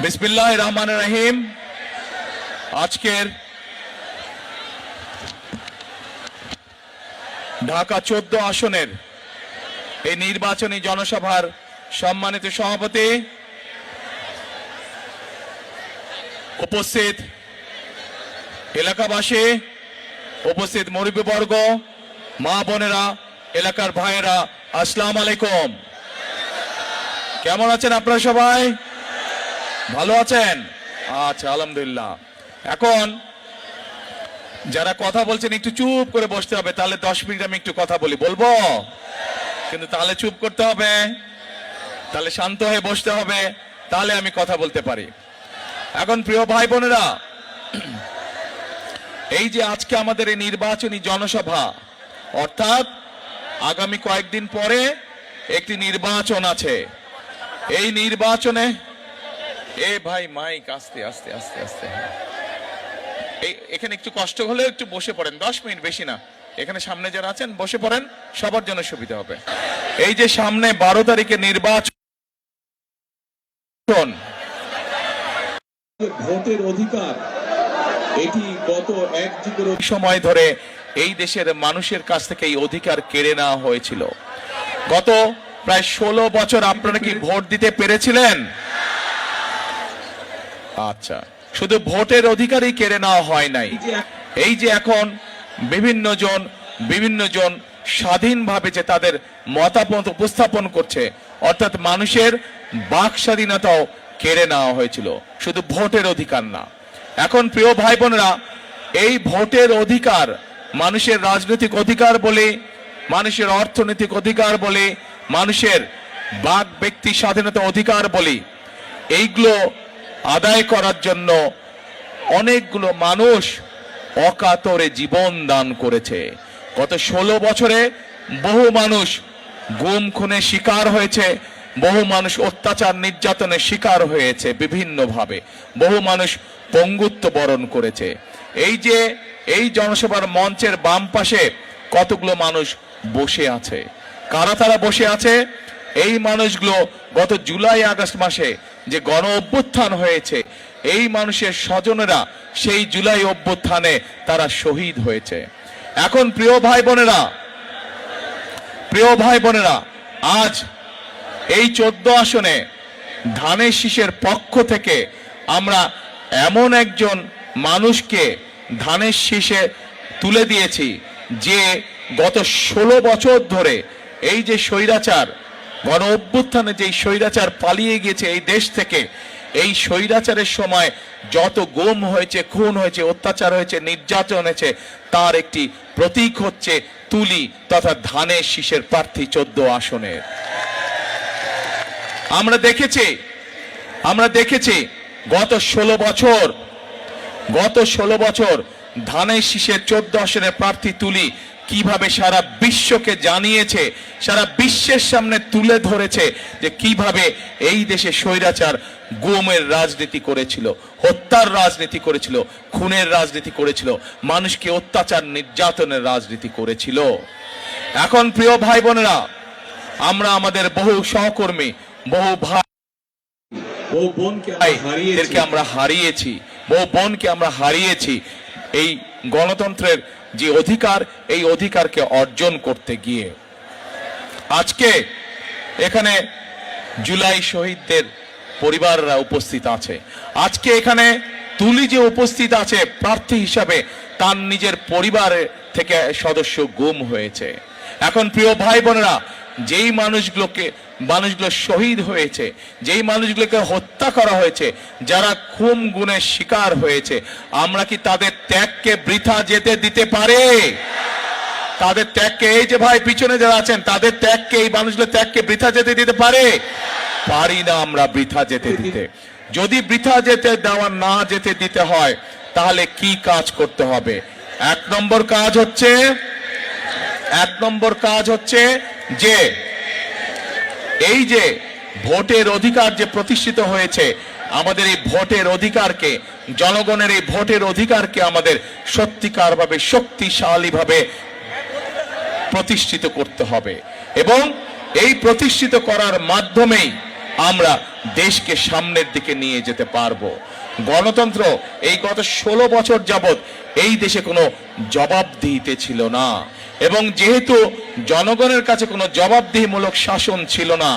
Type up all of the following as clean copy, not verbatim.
বিসমিল্লাহির রহমানির রহিম। আজকের ঢাকা 14 আসনের এই নির্বাচনী জনসভার সম্মানিত সভাপতি, উপস্থিত এলাকাবাসী, উপস্থিত মুরব্বীবর্গ, মা বোনেরা, এলাকার ভাইয়েরা, আসসালামু আলাইকুম। কেমন আছেন আপনারা? সবাই ভালো আছেন? আচ্ছা, আলহামদুলিল্লাহ। এখন যারা কথা বলছেন একটু চুপ করে বসতে হবে, তাহলে 10 মিনিট আমি একটু কথা বলবো, কিন্তু তাহলে চুপ করতে হবে, তাহলে শান্ত হয়ে বসতে হবে, তাহলে আমি কথা বলতে পারি। এখন প্রিয় ভাই বোনেরা, এই যে আজকে আমাদের এই নির্বাচনী জনসভা, অর্থাৎ আগামী কয়েকদিন পরে একটি নির্বাচন আছে। এই নির্বাচনে ভাই মাইক আস্তে আস্তে আস্তে আস্তে, এখানে একটু কষ্ট হলে একটু বসে পড়েন, 10 মিনিট, বেশি না। এখানে সামনে যারা আছেন বসে পড়েন, সবার জন্য সুবিধা হবে। এই যে সামনে 12 তারিখে নির্বাচন, ভোটের অধিকার, এটি গত এক যুগের সময় ধরে এই দেশের মানুষের কাছ থেকে এই অধিকার কেড়ে নেওয়া হয়েছিল। গত প্রায় 16 বছর আপনারা কি ভোট দিতে পেরেছিলেন? আচ্ছা, শুধু ভোটের অধিকারই কেড়ে নেওয়া হয় নাই। এই যে এখন বিভিন্ন জন স্বাধীনভাবে যে তাদের মতামত উপস্থাপন করছে, অর্থাৎ মানুষের বাক স্বাধীনতাও কেড়ে নেওয়া হয়েছিল, শুধু ভোটের অধিকার না। এখন প্রিয় ভাই বোনেরা, এই ভোটের অধিকার মানুষের রাজনৈতিক অধিকার বলে, মানুষের অর্থনৈতিক অধিকার বলে, মানুষের বাক ব্যক্তি স্বাধীনতা অধিকার বলে, এইগুলো আদায় করার জন্য অনেকগুলো মানুষ অকাতরে জীবন দান করেছে। গত 16 বছরে বহু মানুষ গুম খুনের শিকার হয়েছে, বহু মানুষ অত্যাচার নির্যাতনের শিকার হয়েছে বিভিন্নভাবে, বহু মানুষ পঙ্গুত্ব বরণ করেছে। এই জনসভার মঞ্চের বাম পাশে কতগুলো মানুষ বসে আছে। কারা তারা বসে আছে? এই মানুষগুলো গত জুলাই আগস্ট মাসে যে গণ অভ্যুত্থান হয়েছে, এই মানুষের স্বজনেরা সেই জুলাই অভ্যুত্থানে তারা শহীদ হয়েছে। এখন প্রিয় ভাই বোনেরা, আজ এই 14 আসনে ধানের শীষের পক্ষ থেকে আমরা এমন একজন মানুষকে ধানের শীষে তুলে দিয়েছি, যে গত 16 বছর ধরে এই যে স্বৈরাচার, গণ অভ্যুত্থানে যে স্বৈরাচার পালিয়ে গিয়েছে এই দেশ থেকে, এই স্বৈরাচারের সময় যত গুম হয়েছে, খুন হয়েছে, অত্যাচার হয়েছে, নির্যাতন হয়েছে, তার একটি প্রতীক হচ্ছে তুলি তথা ধানের শীষের প্রার্থী 14 আসনের। আমরা দেখেছি গত 16 বছর ধানের শীষের 14 আসনের প্রার্থী তুলি কিভাবে সারা বিশ্বকে জানিয়েছে, সারা বিশ্বের সামনে তুলে ধরেছে যে কিভাবে এই দেশে স্বৈরাচার গুমের রাজনীতি করেছিল, হত্যার রাজনীতি করেছিল, খুনের রাজনীতি করেছিল, মানুষকে অত্যাচার নির্যাতনের রাজনীতি করেছিল। এখন প্রিয় ভাই বোনেরা, আমরা আমাদের বহু সহকর্মী, বহু বোনকে আমরা হারিয়েছি এই গণতন্ত্রের যে অধিকার, এই অধিকারকে অর্জন করতে গিয়ে। আজকে এখানে জুলাই শহীদদের পরিবাররা উপস্থিত আছে। আজকে এখানে তুলি যে উপস্থিত আছে প্রার্থী হিসাবে, তার নিজের পরিবারের থেকে সদস্য গুম হয়েছে। এখন প্রিয় ভাই বোনেরা, যেই মানুষগুলো শহীদ হয়েছে, যেই মানুষগুলোকে হত্যা করা হয়েছে, যারা খুন গুণের শিকার হয়েছে, আমরা কি তাদের ত্যাগকে বৃথা যেতে দিতে পারি? তাদের ত্যাগকে, এই যে ভাই পিছনে যারা আছেন, তাদের ত্যাগকে, এই মানুষগুলোর ত্যাগকে বৃথা যেতে দিতে পারি না আমরা বৃথা যেতে দিতে। যদি বৃথা না যেতে দিতে হয়, তাহলে কি কাজ করতে হবে? 1 নম্বর কাজ হচ্ছে যে এই যে ভোটের অধিকার যে প্রতিষ্ঠিত হয়েছে, আমাদের এই ভোটের অধিকারকে, জনগণের এই ভোটের অধিকারকে আমাদের সত্যিকারভাবে শক্তিশালীভাবে প্রতিষ্ঠিত করতে হবে, এবং এই প্রতিষ্ঠিত করার মাধ্যমেই আমরা দেশকে সামনের দিকে নিয়ে যেতে পারবো। গণতন্ত্র এই গত 16 বছর যাবত এই দেশে কোনো জবাবদিহিতে ছিল না, এবং যেহেতু জনগণের কাছে কোনো জবাবদিহিমূলক শাসন ছিল না,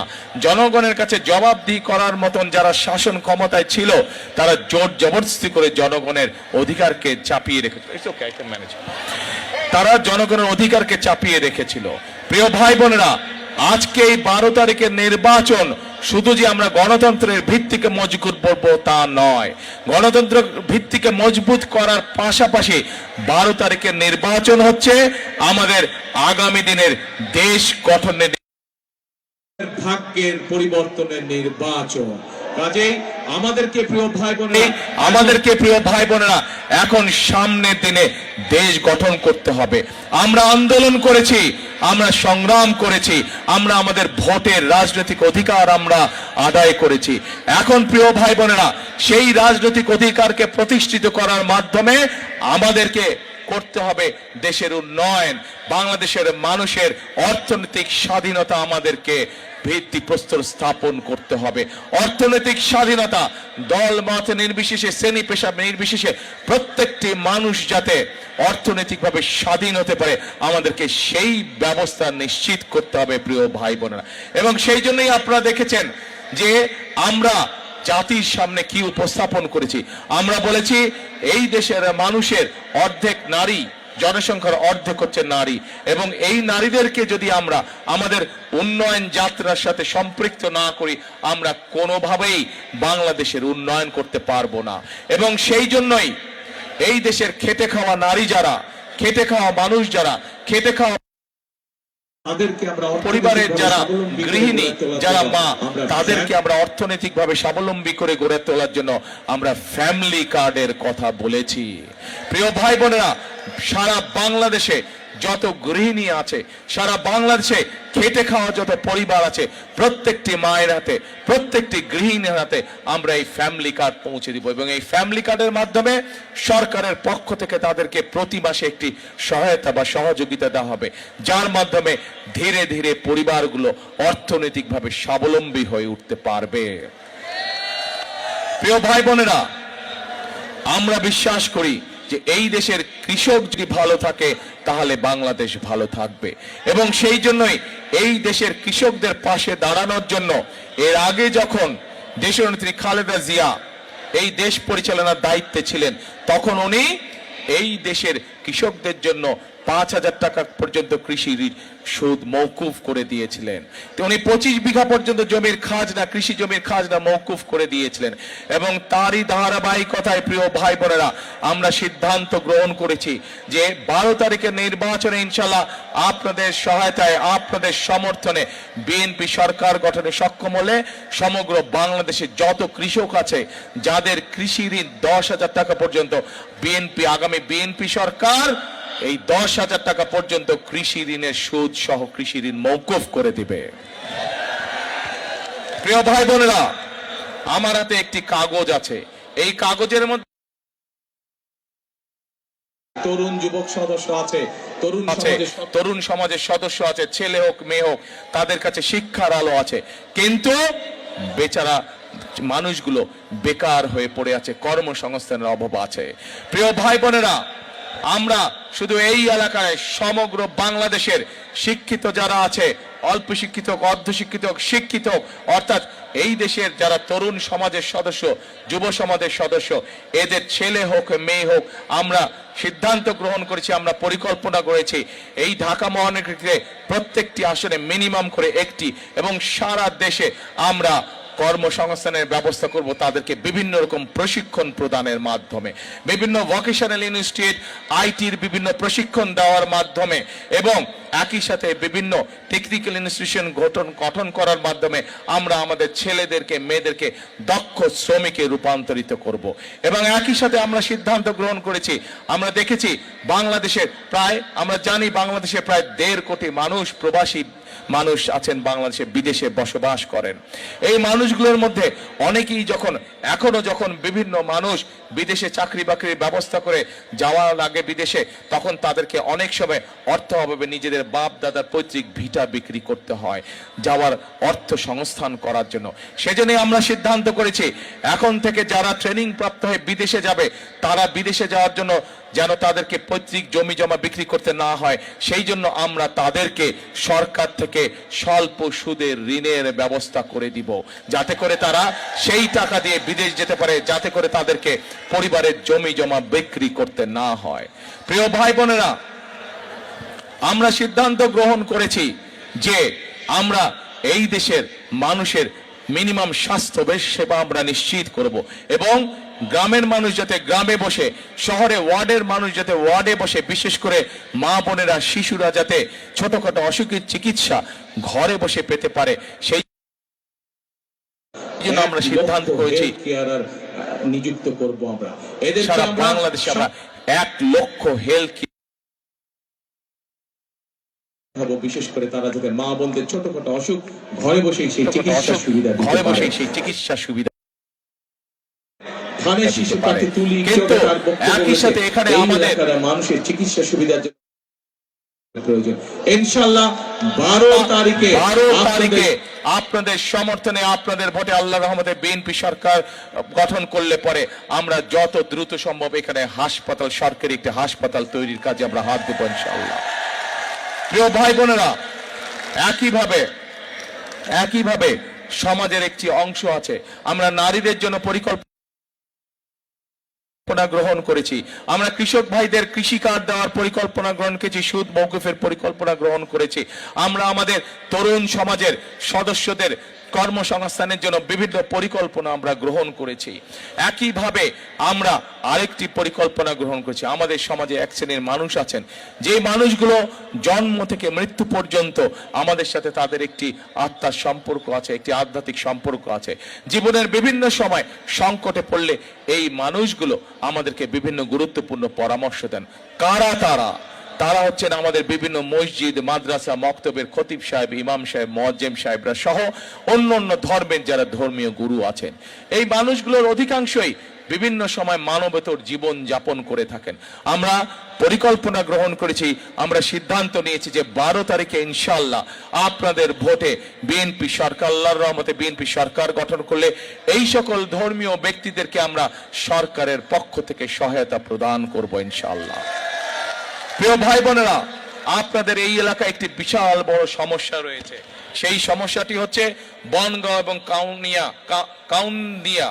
জনগণের কাছে জবাবদিহি করার মতন যারা শাসন ক্ষমতায় ছিল তারা জোর জবরদস্তি করে জনগণের অধিকারকে চাপিয়ে রেখেছিল। তারা জনগণের অধিকারকে চাপিয়ে রেখেছিল। প্রিয় ভাই বোনেরা, আজকে এই 12 তারিখের নির্বাচন শুধু যে আমরা গণতন্ত্রের ভিত্তিকে মজবুত করবো তা নয়, গণতন্ত্র ভিত্তিকে মজবুত করার পাশাপাশি 12 তারিখের নির্বাচন হচ্ছে আমাদের আগামী দিনের দেশ গঠনের, ভাগ্যের পরিবর্তনের নির্বাচন। কাজেই আমাদেরকে প্রিয় ভাই বোনেরা, প্রিয় ভাই বোনেরা এখন সামনের দিনে দেশ গঠন করতে হবে। আমরা আন্দোলন করেছি, আমরা সংগ্রাম করেছি, আমরা আমাদের ভোটের রাজনৈতিক অধিকার আমরা আদায় করেছি। এখন প্রিয় ভাই বোনেরা সেই রাজনৈতিক অধিকারকে প্রতিষ্ঠিত করার মাধ্যমে আমাদেরকে করতে হবে দেশের উন্নয়ন, বাংলাদেশের মানুষের অর্থনৈতিক স্বাধীনতা আমাদেরকে ভিত্তিপ্রস্তর স্থাপন করতে হবে। অর্থনৈতিক স্বাধীনতা দল মত নির্বিশেষে, শ্রেণী পেশা নির্বিশেষে প্রত্যেকটি মানুষ যাতে অর্থনৈতিকভাবে স্বাধীন হতে পারে আমাদেরকে সেই ব্যবস্থা নিশ্চিত করতে হবে প্রিয় ভাই বোনেরা। এবং সেই জন্যই আপনারা দেখেছেন যে আমরা জাতির সামনে কি উপস্থাপন করেছি। আমরা বলেছি এই দেশের মানুষের অর্ধেক নারী, জনসংখ্যার অর্ধেক হচ্ছে নারী, এবং এই নারীদেরকে যদি আমরা আমাদের উন্নয়ন যাত্রার সাথে সম্পৃক্ত না করি আমরা কোনোভাবেই বাংলাদেশের উন্নয়ন করতে পারবো না। এবং সেই জন্যই এই দেশের খেটে খাওয়া নারী যারা, খেটে খাওয়া মানুষ যারা, খেটে খাওয়া পরিবারের যারা গৃহিণী, যারা মা, তাদেরকে আমরা অর্থনৈতিকভাবে স্বাবলম্বী করে গড়ে তোলার জন্য আমরা ফ্যামিলি কার্ডের কথা বলেছি। প্রিয় ভাই বোনেরা, সারা বাংলাদেশে যত গৃহিণী আছে, সারা বাংলাদেশে খেটে খাওয়া যত পরিবার আছে, প্রত্যেকটি মায়ের হাতে, প্রত্যেকটি গৃহিণীর হাতে আমরা এই ফ্যামিলি কার্ড পৌঁছে দিব। এবং এই ফ্যামিলি কার্ডের মাধ্যমে সরকারের পক্ষ থেকে তাদেরকে প্রতি মাসে একটি সহায়তা বা সহযোগিতা দেওয়া হবে, যার মাধ্যমে ধীরে ধীরে পরিবারগুলো অর্থনৈতিকভাবে স্বাবলম্বী হয়ে উঠতে পারবে। প্রিয় ভাই বোনেরা, আমরা বিশ্বাস করি যে এই দেশের কৃষক যদি ভালো থাকে তাহলে বাংলাদেশ ভালো থাকবে। এবং সেই জন্যই এই দেশের কৃষকদের পাশে দাঁড়ানোর জন্য এর আগে যখন দেশনেত্রী খালেদা জিয়া এই দেশ পরিচালনার দায়িত্বে ছিলেন তখন উনি এই দেশের কৃষকদের জন্য 5,000 টাকা পর্যন্ত কৃষি ঋণ সুদ মওকুফ করে দিয়েছিলেন। তো উনি 25 বিঘা পর্যন্ত জমির খাজনা, কৃষি জমির খাজনা মওকুফ করে দিয়েছিলেন। এবং তারই ধারাবাহিকতায় প্রিয় ভাই বোনেরা আমরা সিদ্ধান্ত গ্রহণ করেছি যে 12 তারিখের নির্বাচনে ইনশাল্লাহ আপনাদের সহায়তায়, আপনাদের সমর্থনে বিএনপি সরকার গঠনে সক্ষম হলে সমগ্র বাংলাদেশে যত কৃষক আছে যাদের কৃষি ঋণ 10,000 টাকা পর্যন্ত, আগামী বিএনপি সরকার এই 10,000 টাকা পর্যন্ত কৃষি ঋণের সুদ সহ কৃষি ঋণ মওকুফ করে দিবে। প্রিয় ভাই বোনেরা, আমার হাতে একটি কাগজ আছে, এই কাগজের মধ্যে তরুণ যুবক সদস্য আছে, তরুণ সমাজের সদস্য আছে, ছেলে হোক মেয়ে হোক, তাদের কাছে শিক্ষার আলো আছে, কিন্তু বেচারা মানুষগুলো বেকার হয়ে পড়ে আছে, কর্মসংস্থানের অভাব আছে। প্রিয় ভাই বোনেরা, আমরা শুধু এই এলাকায় সমগ্র বাংলাদেশের শিক্ষিত যারা আছে, অল্প শিক্ষিত, অর্ধশিক্ষিত, শিক্ষিত, অর্থাৎ এই দেশের যারা তরুণ সমাজের সদস্য, যুব সমাজের সদস্য, এদের ছেলে হোক মেয়ে হোক, আমরা সিদ্ধান্ত গ্রহণ করেছি, আমরা পরিকল্পনা করেছি এই ঢাকা মহানগরীতে প্রত্যেকটি আসনে মিনিমাম করে একটি, এবং সারা দেশে আমরা কর্মসংস্থানের ব্যবস্থা করব তাদেরকে বিভিন্ন রকম প্রশিক্ষণ প্রদানের মাধ্যমে, বিভিন্ন ভোকেশনাল ইনস্টিটিউট, আইটির বিভিন্ন প্রশিক্ষণ দেওয়ার মাধ্যমে, এবং একই সাথে বিভিন্ন টেকনিক্যাল ইনস্টিটিউশন গঠন করার মাধ্যমে আমরা আমাদের ছেলেদেরকে, মেয়েদেরকে দক্ষ শ্রমিকে রূপান্তরিত করব। এবং একই সাথে আমরা সিদ্ধান্ত গ্রহণ করেছি, আমরা দেখেছি বাংলাদেশের প্রায়, আমরা জানি বাংলাদেশে প্রায় 1.5 কোটি মানুষ মানুষ আছেন বাংলাদেশে, বিদেশে বসবাস করেন। এই মানুষগুলোর মধ্যে অনেকেই এখনো যখন বিভিন্ন মানুষ বিদেশে চাকরি বাকরির ব্যবস্থা করে যাওয়ার আগে বিদেশে, তখন তাদেরকে অনেক সময় অর্থ অভাবে নিজেদের বাপ দাদার পৈতৃক ভিটা বিক্রি করতে হয় যাওয়ার অর্থ সংস্থান করার জন্য। সেজন্য আমরা সিদ্ধান্ত করেছি এখন থেকে যারা ট্রেনিং প্রাপ্ত হয়ে বিদেশে যাবে, তারা বিদেশে যাওয়ার জন্য যেন তাদেরকে পৈতৃক জমি জমা বিক্রি করতে না হয়, সেই জন্য আমরা তাদেরকে সরকার থেকে স্বল্প সুদের ঋণের ব্যবস্থা করে দিব, যাতে করে তারা সেই টাকা দিয়ে বিদেশ যেতে পারে, যাতে করে তাদেরকে পরিবারের জমি জমা বিক্রি করতে না হয়। প্রিয় ভাই বোনেরা, আমরা সিদ্ধান্ত গ্রহণ করেছি যে আমরা এই দেশের মানুষের মিনিমাম স্বাস্থ্য সেবা আমরা নিশ্চিত করব, এবং গ্রামের মানুষ যাতে গ্রামে বসে, শহরে ওয়ার্ডের মানুষ যাতে ওয়ার্ডে বসে, বিশেষ করে মা বোনেরা শিশুরা যাতে ছোটখাটো অসুখের চিকিৎসা ঘরে বসে পেতে পারে, সেই জন্য আমরা সিদ্ধান্ত করেছি নিযুক্ত করব। আমরা এদের সারা বাংলাদেশে আমরা 1 লক্ষ হেলথ, বিশেষ করে তারা যাতে মা বোনদের ছোটখাটো অসুখ ঘরে বসে সেই চিকিৎসা সুবিধা ঘরে বসে সেই চিকিৎসা সুবিধা। কিন্তু একই সাথে এখানে আমাদের মানুষের চিকিৎসা সুবিধার জন্য প্রয়োজন। ইনশাআল্লাহ 12 তারিখে আপনাদের সমর্থনে, আপনাদের ভোটে আল্লাহর রহমতে বিএনপি সরকার গঠন করলে পরে আমরা যত দ্রুত সম্ভব এখানে হাসপাতাল, সরকারি একটি হাসপাতাল তৈরির কাজে আমরা হাত দেব ইনশাআল্লাহ। প্রিয় ভাই বোনেরা, একইভাবে সমাজের একটি অংশ আছে, আমরা নারীদের জন্য পরিকল্পনা গ্রহণ করেছি, আমরা কৃষক ভাইদের কৃষি কার্ড দেওয়ার পরিকল্পনা গ্রহণ করেছি, সুদ মওকুফের পরিকল্পনা গ্রহণ করেছি, আমরা আমাদের তরুণ সমাজের সদস্যদের কর্মসংস্থানের জন্য বিভিন্ন পরিকল্পনা আমরা গ্রহণ করেছি। একইভাবে আমরা আরেকটি পরিকল্পনা গ্রহণ করেছি, আমাদের সমাজে এক শ্রেণীর মানুষ আছেন যে মানুষগুলো জন্ম থেকে মৃত্যু পর্যন্ত আমাদের সাথে তাদের একটি আত্মার সম্পর্ক আছে, একটি আধ্যাত্মিক সম্পর্ক আছে। জীবনের বিভিন্ন সময় সংকটে পড়লে এই মানুষগুলো আমাদেরকে বিভিন্ন গুরুত্বপূর্ণ পরামর্শ দেন। কারা তারা হচ্ছেন আমাদের বিভিন্ন মসজিদ, মাদ্রাসা, মক্তবের খতিব সাহেব, ইমাম সাহেব, মুয়াজ্জিম সাহেবরা সহ অন্য ধর্মের যারা ধর্মীয় গুরু আছেন। এই মানুষগুলোর অধিকাংশই বিভিন্ন সময় মানবতর জীবন যাপন করে থাকেন। আমরা পরিকল্পনা গ্রহণ করেছি, আমরা সিদ্ধান্ত নিয়েছি যে 12 তারিখে ইনশাআল্লাহ আপনাদের ভোটে বিএনপি সরকার, আল্লাহর রহমতে বিএনপি সরকার গঠন করলে এই সকল ধর্মীয় ব্যক্তিদেরকে আমরা সরকারের পক্ষ থেকে সহায়তা প্রদান করব ইনশাআল্লাহ। প্রিয় ভাই বোনেরা, আপনাদের এই এলাকায় একটি বিশাল বড় সমস্যা রয়েছে। সেই সমস্যাটি হচ্ছে বনগাঁও এবং কাউন্দিয়া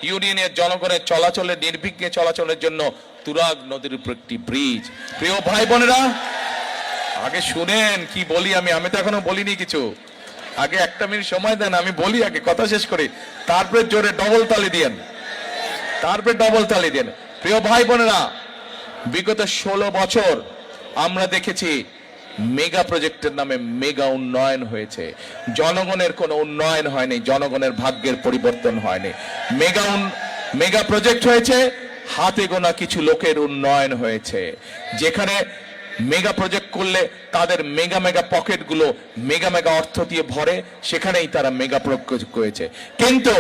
ইউনিয়নের জনগণের চলাচলের, নির্বিঘ্নে চলাচলের জন্য তুরাগ নদীর উপর একটি ব্রিজ। প্রিয় ভাই বোনেরা, আগে শুনেন কি বলি, আমি তো এখনো বলিনি কিছু, আগে 1 মিনিট সময় দেন, আমি বলি, আগে কথা শেষ করি, তারপরে জোরে ডবল তালি দেন। প্রিয় ভাই বোনেরা, বিগত 16 বছর আমরা দেখেছি মেগা প্রজেক্টের নামে মেগা উন্নয়ন হয়েছে, জনগণের কোনো উন্নয়ন হয়নি, জনগণের ভাগ্যের পরিবর্তন হয়নি। মেগা প্রজেক্ট হয়েছে, হাতে গোনা কিছু লোকের উন্নয়ন হয়েছে। যেখানে মেগা প্রজেক্ট করলে তাদের মেগা পকেটগুলো মেগা অর্থ দিয়ে ভরে, সেখানেই তারা মেগা প্রজেক্ট করেছে। কিন্তু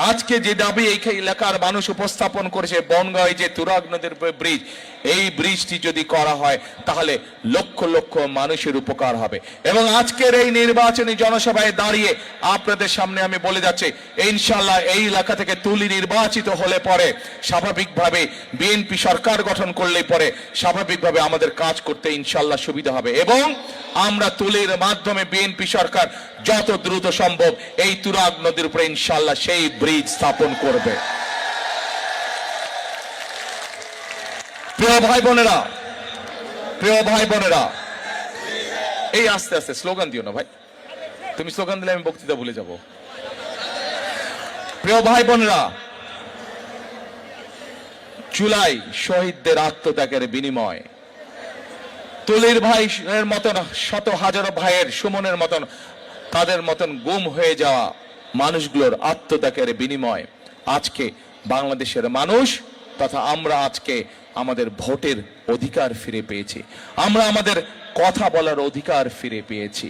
আজকে যে দাবি এই এলাকার মানুষ উপস্থাপন করেছে, বনগাঁও যে তুরাগ নদীর ব্রিজ, এই ব্রিজটি যদি করা হয় তাহলে লক্ষ লক্ষ মানুষের উপকার হবে। এবং আজকের এই নির্বাচনী জনসভায় দাঁড়িয়ে আপনাদের সামনে আমি বলে যাচ্ছি, ইনশাআল্লাহ এই এলাকা থেকে তুলি নির্বাচিত হলে পরে স্বাভাবিকভাবে বিএনপি সরকার গঠন করলে পরে স্বাভাবিকভাবে আমাদের কাজ করতে ইনশাআল্লাহ সুবিধা হবে, এবং আমরা তুলির মাধ্যমে বিএনপি সরকার যত দ্রুত সম্ভব এই তুরাগ নদীর উপরে ইনশাআল্লাহ সেই ব্রিজ স্থাপন করবে। প্রিয় ভাই বোনেরা, এই আস্তে আস্তে স্লোগান দিও না ভাই, তুমি স্লোগান দিলে আমি বক্তৃতা ভুলে যাব। প্রিয় ভাই বোনেরা, জুলাই শহীদদের আত্মত্যাগের বিনিময়, তুলির ভাইয়ের মতন শত হাজারো ভাইয়ের, সুমনের মতন, তাদের মতন গুম হয়ে যাওয়া মানুষগুলোর আত্মত্যাগের বিনিময় আজকে বাংলাদেশের মানুষ তথা আমরা আজকে আমাদের ভোটের অধিকার ফিরে পেয়েছি, আমরা আমাদের কথা বলার অধিকার ফিরে পেয়েছি।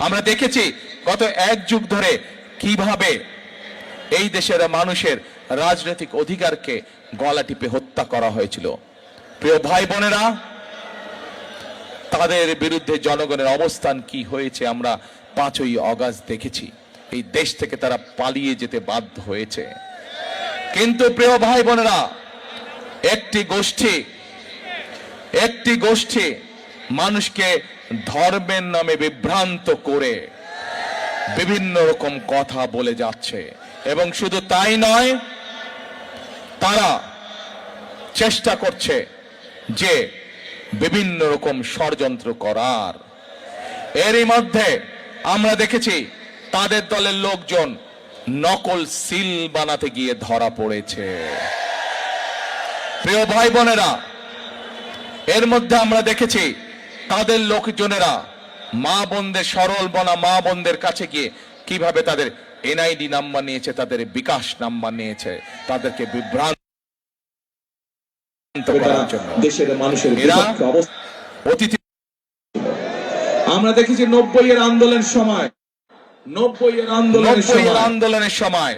আমরা দেখেছি গত এক যুগ ধরে কিভাবে এই দেশের মানুষের রাজনৈতিক অধিকারকে গলা টিপে হত্যা করা হয়েছিল। প্রিয় ভাই বোনেরা, তাদের বিরুদ্ধে জনগণের অবস্থান কি হয়েছে আমরা 5ই অগাস্ট দেখেছি। এই দেশ থেকে তারা পালিয়ে যেতে বাধ্য হয়েছে। কিন্তু প্রিয় ভাই বোনেরা, একটি গোষ্ঠী মানুষকে ধর্মের নামে বিভ্রান্ত করে বিভিন্ন রকম কথা বলে যাচ্ছে, এবং শুধু তাই নয়, তারা চেষ্টা করছে যে বিভিন্ন রকম ষড়যন্ত্র করার। এরই মধ্যে আমরা দেখেছি তাদের দলের লোকজন নকল সিল বানাতে গিয়ে ধরা পড়েছে। প্রিয় ভাই বোনেরা, এর মধ্যে আমরা দেখেছি তাদের লোকজনেরা মা বোনদের, সরল বনা মা বোনদের কাছে গিয়ে কিভাবে তাদের এনআইডি নাম্বার নিয়েছে, তাদের বিকাশ নাম্বার নিয়েছে, তাদেরকে বিভ্রান্ত করার জন্য। দেশের মানুষের এরা বিপক্ষে অবস্থান। অতিথি আমরা দেখেছি 90-এর আন্দোলনের সময়, 90-এর আন্দোলনের সময়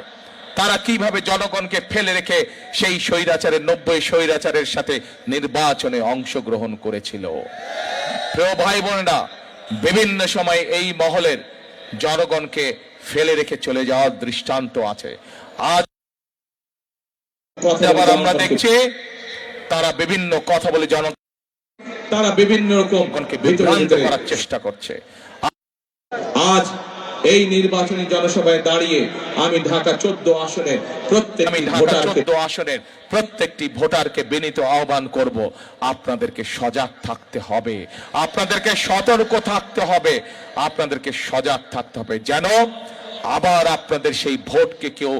তারা কিভাবে জনগণকে ফেলে রেখে সেই স্বৈরাচারের 90 স্বৈরাচারের সাথে নির্বাচনে অংশগ্রহণ করেছিল। প্রিয় ভাই বোনেরা, বিভিন্ন সময় এই মহলের জনগণকে ফেলে রেখে চলে যাওয়ার দৃষ্টান্ত আছে। আজ আবার আমরা দেখছি তারা বিভিন্ন কথা বলে তারা বিভিন্ন রকম বিভ্রান্ত করার চেষ্টা করছে। আজ এই নির্বাচনী জনসভায় দাঁড়িয়ে আমি ঢাকা 14 আসনের প্রত্যেকটি ভোটারকে বিনীত আহ্বান করব, আপনাদেরকে সজাগ থাকতে হবে, আপনাদেরকে সতর্ক থাকতে হবে, আপনাদেরকে সজাগ থাকতে হবে, যেন আবার আপনাদের সেই ভোটকে কেউ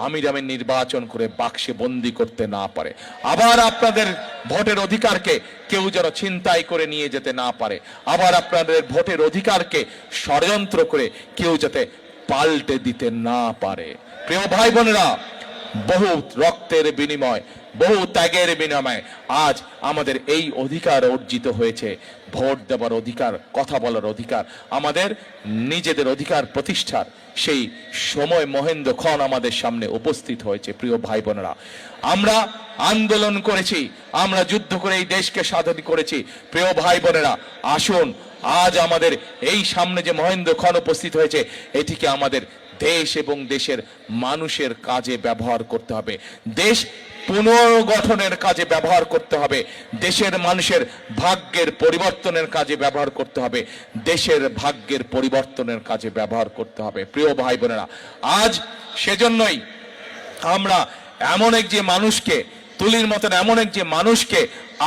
আমির নির্বাচন করে বাক্সে বন্দি করতে না পারে, আবার আপনাদের ভোটের অধিকারকে কেউ যেন ছিনতাই করে নিয়ে যেতে না পারে, আবার আপনাদের ভোটের অধিকারকে ষড়যন্ত্র করে কেউ যাতে পাল্টে দিতে না পারে। প্রিয় ভাই বোনেরা, বহু রক্তের বিনিময়, বহু ত্যাগের বিনিময়ে আজ আমাদের এই অধিকার অর্জিত হয়েছে। ভোট দেওয়ার অধিকার, কথা বলার অধিকার, আমাদের নিজেদের অধিকার প্রতিষ্ঠার সেই সময় মহেন্দ্রক্ষণ আমাদের সামনে উপস্থিত হয়েছে। প্রিয় ভাই বোনেরা, আমরা আন্দোলন করেছি, আমরা যুদ্ধ করে এই দেশকে স্বাধীন করেছি। প্রিয় ভাই বোনেরা, আসুন আজ আমাদের এই সামনে যে মহেন্দ্রক্ষণ উপস্থিত হয়েছে, এটিকে আমাদের দেশ এবং দেশের মানুষের কাজে ব্যবহার করতে হবে, দেশ পুনর্গঠনের কাজে ব্যবহার করতে হবে, দেশের মানুষের ভাগ্যের পরিবর্তনের কাজে ব্যবহার করতে হবে, দেশের ভাগ্যের পরিবর্তনের কাজে ব্যবহার করতে হবে। প্রিয় ভাই বোনেরা, আজ সেজন্যই আমরা এমন এক যে মানুষকে, তুলির মতন এমন এক যে মানুষকে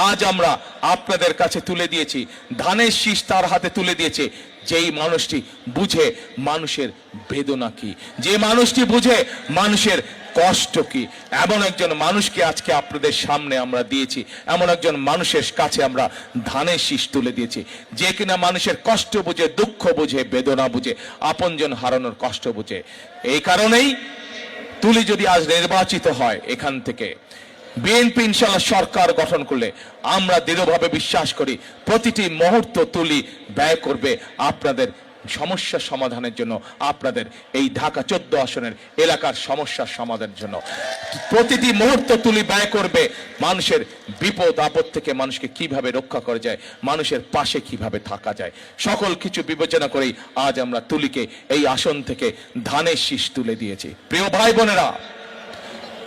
আজ আমরা আপনাদের কাছে তুলে দিয়েছি, ধানের শীষ তার হাতে তুলে দিয়েছে, যেই মানুষটি বুঝে মানুষের বেদনা কি, যে মানুষটি বুঝে মানুষের কষ্ট কি, এমন একজন মানুষকে আজকে আপনাদের সামনে আমরা দিয়েছি, এমন একজন মানুষের কাছে আমরা ধানের শীষ তুলে দিয়েছি, যে কিনা মানুষের কষ্ট বুঝে, দুঃখ বুঝে, বেদনা বুঝে, আপনজন হারানোর কষ্ট বুঝে। এই কারণেই তুলি যদি আজ নির্বাচিত হয়, এখান থেকে বিএনপি ইনশাআল্লাহ সরকার গঠন করলে আমরা দৃঢ়ভাবে বিশ্বাস করি প্রতিটি মুহূর্ত তুলি ব্যয় করবে আপনাদের সমস্যা সমাধানের জন্য, আপনাদের এই ঢাকা 14 আসনের এলাকার সমস্যার সমাধানের জন্য। প্রতিটি মুহূর্ত তুলি ব্যয় করবে মানুষের বিপদ আপদ থেকে মানুষকে কিভাবে রক্ষা করা যায়, মানুষের পাশে কিভাবে থাকা যায়, সকল কিছু বিবেচনা করেই আজ আমরা তুলিকে এই আসন থেকে ধানের শীষ তুলে দিয়েছি। প্রিয় ভাই বোনেরা,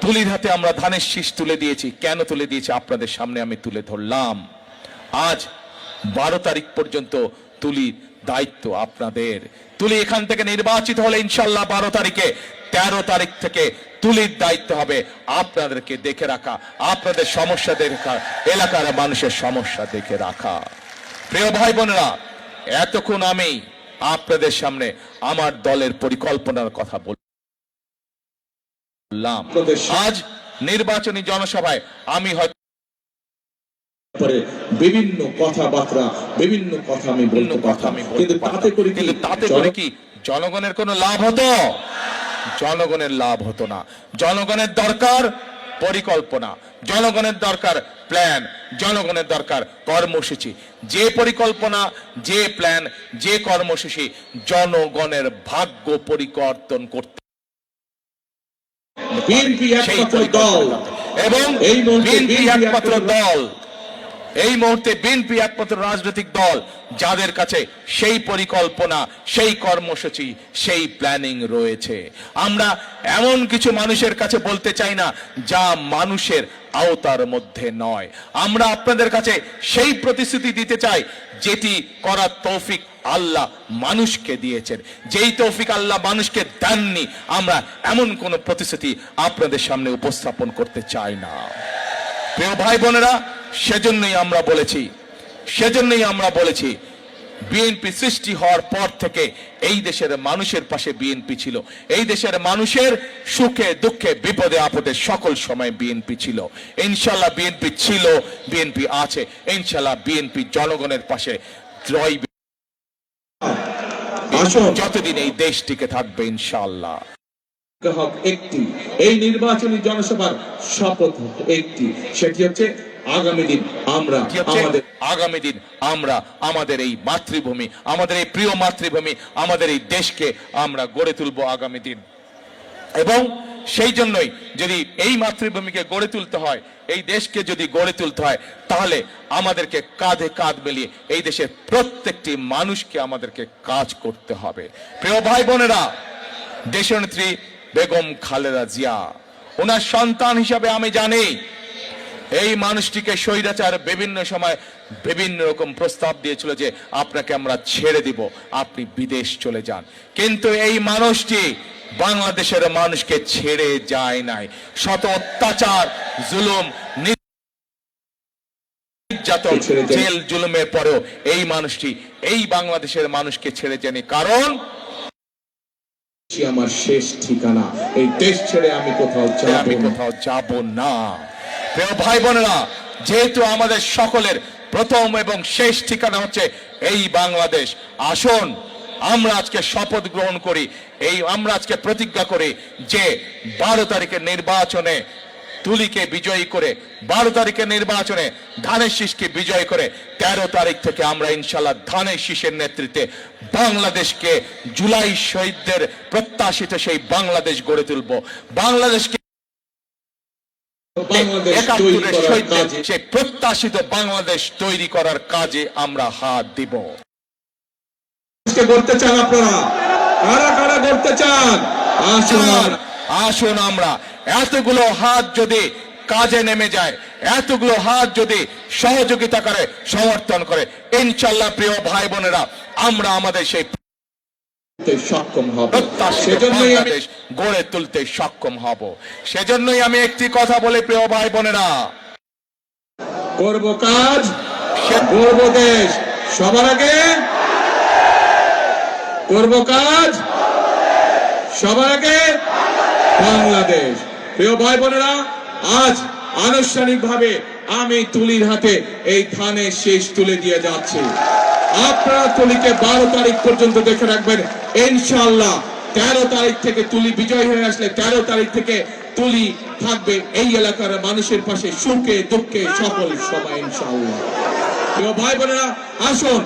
তুলির হাতে আমরা ধানের শীষ তুলে দিয়েছি। কেন তুলে দিয়েছি আপনাদের সামনে আমি তুলে ধরলাম। আজ 12 তারিখ পর্যন্ত তুলির দায়িত্ব আপনাদের। তুলি এখান থেকে নির্বাচিত হলে ইনশাল্লাহ 12 তারিখে, 13 তারিখ থেকে তুলির দায়িত্ব হবে আপনাদেরকে দেখে রাখা, আপনাদের সমস্যা দেখে রাখা, এলাকার মানুষের সমস্যা দেখে রাখা। প্রিয় ভাই বোনেরা, এতক্ষণ আমি আপনাদের সামনে আমার দলের পরিকল্পনার কথা বললাম। আজ নির্বাচনী জনসভায় আমি হয়তো বিভিন্ন কথাবার্তা, বিভিন্ন কথা আমি বলতে পারতাম, কিন্তু তাতে করে কি জনগণের কোনো লাভ হতো? জনগণের লাভ হতো না। জনগণের দরকার পরিকল্পনা, জনগণের দরকার প্ল্যান, জনগণের দরকার কর্মসূচি। যে পরিকল্পনা, যে প্ল্যান, যে কর্মসূচি জনগণের ভাগ্য পরিবর্তন করতে বিএনপি একমাত্র দল এবং এই মুহূর্তে বিএনপি একমাত্র দল, এই মুহূর্তে বিএনপি একমাত্র রাজনৈতিক দল যাদের কাছে সেই পরিকল্পনা, সেই কর্মসূচি, সেই প্ল্যানিং রয়েছে। আমরা এমন কিছু মানুষের কাছে বলতে চাই না যা মানুষের আওতার মধ্যে নয়। আমরা আপনাদের কাছে সেই প্রতিশ্রুতি দিতে চাই যেটি করার তৌফিক আল্লাহ মানুষকে দিয়েছেন। যেই তৌফিক আল্লাহ মানুষকে দেননি, আমরা এমন কোন প্রতিশ্রুতি আপনাদের সামনে উপস্থাপন করতে চাই না। প্রিয় ভাই বোনেরা, সেজন্যই আমরা বলেছি বিএনপি সৃষ্টি হওয়ার পর থেকে এই দেশের মানুষের পাশে বিএনপি ছিল। এই দেশের মানুষের সুখে দুঃখে বিপদে আপদে সকল সময় বিএনপি ছিল। ইনশাল্লাহ বিএনপি ছিল, বিএনপি আছে, ইনশাল্লাহ বিএনপি জনগণের পাশে রইবে যতদিন এই দেশ টিকে থাকবে ইনশাল্লাহ। একটি এই নির্বাচনী জনসভার শপথ একটি, সেটি হচ্ছে আগামী দিন আমরা আমাদের এই মাতৃভূমি, আমাদের এই প্রিয় মাতৃভূমি, আমাদের এই দেশকে আমরা গড়ে তুলব আগামী দিন। এবং সেই জন্যই যদি এই মাতৃভূমিকে গড়ে তুলতে হয়, এই দেশকে যদি গড়ে তুলতে হয়, তাহলে আমাদেরকে কাঁধে কাঁধ মিলিয়ে এই দেশের প্রত্যেকটি মানুষকে আমাদেরকে কাজ করতে হবে। প্রিয় ভাই বোনেরা, দেশনেত্রী বেগম খালেদা জিয়া, ওনার সন্তান হিসাবে আমি জানি এই মানুষটিকে স্বৈরাচার বিভিন্ন সময় বিভিন্ন রকম প্রস্তাব দিয়েছিল যে আপনাকে আমরা ছেড়ে দিব, আপনি বিদেশ চলে যান। কিন্তু এই মানুষটি বাংলাদেশের মানুষকে ছেড়ে যায় নাই। শত অত্যাচার, জুলুম, নির্যাতন, জেল জুলুমের পরেও এই মানুষটি এই বাংলাদেশের মানুষকে ছেড়ে যায়নি। কারণ আমার শেষ ঠিকানা, এই দেশ ছেড়ে আমি কোথাও যাব না। প্রিয় ভাই বোনেরা, যেহেতু আমাদের সকলের প্রথম এবং শেষ ঠিকানা হচ্ছে এই বাংলাদেশ, আসুন আমরা আজকে শপথ গ্রহণ করি, আমরা আজকে প্রতিজ্ঞা করি যে 12 তারিখের নির্বাচনে তুলিকে বিজয়ী করে, 12 তারিখের নির্বাচনে ধানের শীষকে বিজয় করে 13 তারিখ থেকে আমরা ইনশাল্লাহ ধানের শীষের নেতৃত্বে বাংলাদেশকে, জুলাই শহীদদের প্রত্যাশিত সেই বাংলাদেশ গড়ে তুলব। বাংলাদেশকে সেই প্রত্যাশিত বাংলাদেশ তৈরি করার কাজে আমরা হাত দিব। করতে চান আপনারা, কারা কারা করতে চান? আসুন আমরা এতগুলো হাত যদি কাজে নেমে যায়, এতগুলো হাত যদি সহযোগিতা করে, সমর্থন করে, ইনশাল্লাহ প্রিয় ভাই বোনেরা আমরা আমাদের সেই সক্ষম হব, বাংলাদেশ গড়ে তুলতে সক্ষম হব। সেজন্যই আমি একটি কথা বলি প্রিয় ভাই বোনেরা, করব কাজ, গড়ব দেশ, সবার আগে করব কাজ, সবার আগে বাংলাদেশ। প্রিয় ভাই বোনেরা, আজ আনুষ্ঠানিকভাবে আমি তুলির হাতে এই ধানের শীষ তুলে দিয়ে যাচ্ছি। আপনারা তুলিকে 12 তারিখ পর্যন্ত দেখে রাখবেন। ইনশাআল্লাহ 13 তারিখ থেকে তুলি বিজয় হয়ে আসলে 13 তারিখ থেকে তুলি থাকবে এই এলাকার মানুষের পাশে সুখে দুঃখে সকল সময় ইনশাআল্লাহ। প্রিয় ভাই বোনেরা, আসুন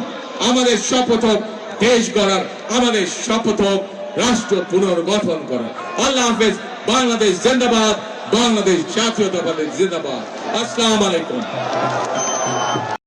আমাদের শপথ হোক দেশ গড়ার, আমাদের শপথ হোক রাষ্ট্র পুনর্গঠন করার। আল্লাহ হাফেজ। বাংলাদেশ জিন্দাবাদ, বাংলাদেশ জাতীয়তাবাদী জিন্দাবাদ। আসসালামু আলাইকুম।